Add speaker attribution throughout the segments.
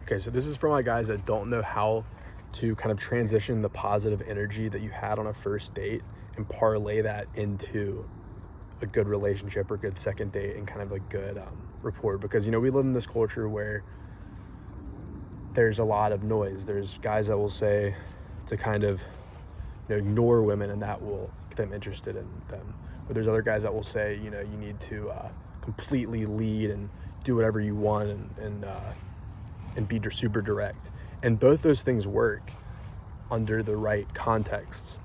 Speaker 1: Okay, so this is for my guys that don't know how to kind of transition the positive energy that you had on a first date and parlay that into a good relationship or good second date and kind of a good rapport. Because, you know, we live in this culture where there's a lot of noise. There's guys that will say to kind of, you know, ignore women, and that will get them interested in them. But there's other guys that will say, you know, you need to completely lead and do whatever you want and be super direct. And both those things work under the right context.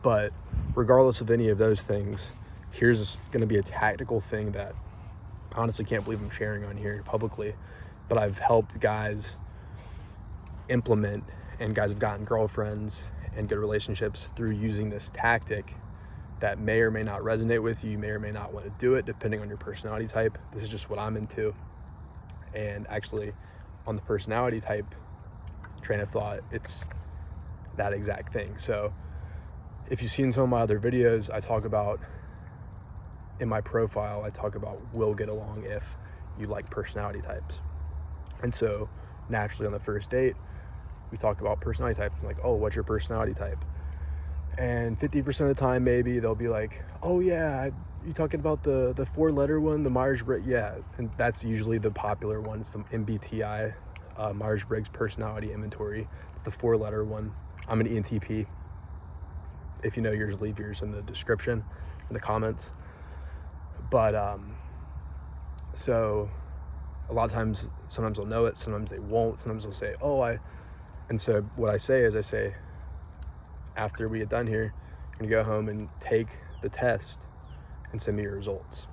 Speaker 1: But regardless of any of those things, here's going to be a tactical thing that I honestly can't believe I'm sharing on here publicly, but I've helped guys implement, and guys have gotten girlfriends and good relationships through using this tactic that may or may not resonate with you. You may or may not want to do it depending on your personality type. This is just what I'm into. And actually, on the personality type train of thought, it's that exact thing. So if you've seen some of my other videos, I talk about, in my profile, I talk about will get along if you like personality types. And so naturally on the first date, we talk about personality type. I'm like, oh, what's your personality type? And 50% of the time, maybe they'll be like, oh yeah, you talking about the 4-letter one, the Myers Briggs? Yeah, and that's usually the popular one. It's the MBTI, Myers Briggs Personality Inventory. It's the 4-letter one. I'm an ENTP. If you know yours, leave yours in the description, in the comments. But so a lot of times, sometimes they'll know it, sometimes they won't. Sometimes they'll say, oh, and so what I say is, after we get done here, you're gonna go home and take the test and send me your results.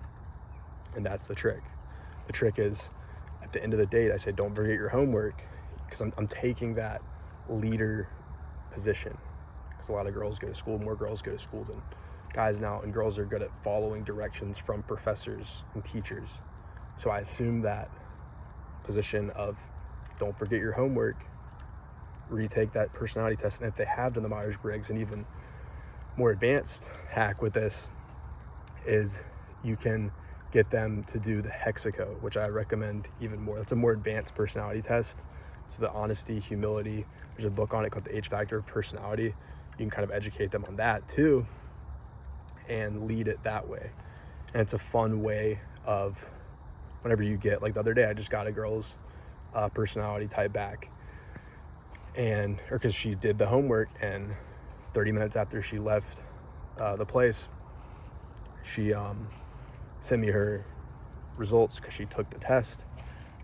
Speaker 1: And that's the trick. The trick is, at the end of the date, I say, don't forget your homework, because I'm taking that leader position. Because a lot of girls go to school, more girls go to school than guys now, and girls are good at following directions from professors and teachers. So I assume that position of don't forget your homework, retake that personality test. And if they have done the Myers-Briggs, and even more advanced hack with this is you can get them to do the HEXACO, which I recommend even more. That's a more advanced personality test. It's the honesty, humility. There's a book on it called The H Factor of Personality. You can kind of educate them on that too and lead it that way. And it's a fun way of, whenever you get, like the other day, I just got a girl's personality type back, and or because she did the homework, and 30 minutes after she left the place, she sent me her results because she took the test.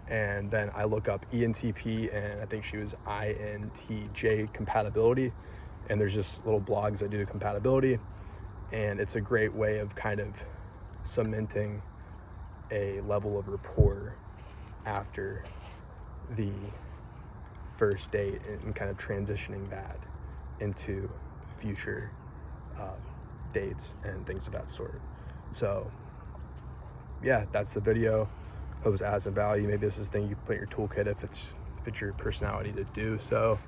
Speaker 1: And then I look up ENTP, and I think she was INTJ compatibility, and there's just little blogs that do the compatibility, and it's a great way of kind of cementing a level of rapport after the first date, and kind of transitioning that into future dates and things of that sort. So yeah, that's the video. Hope it was adds some value. Maybe this is a thing you can put in your toolkit if it's your personality to do so.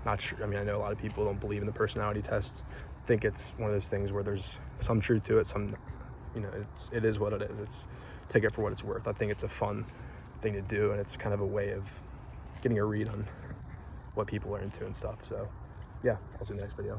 Speaker 1: Not sure. I mean, I know a lot of people don't believe in the personality test. I think it's one of those things where there's some truth to it, some, you know, it is what it is. It's, take it for what it's worth. I think it's a fun thing to do, and it's kind of a way of getting a read on what people are into and stuff. So yeah, I'll see you in the next video.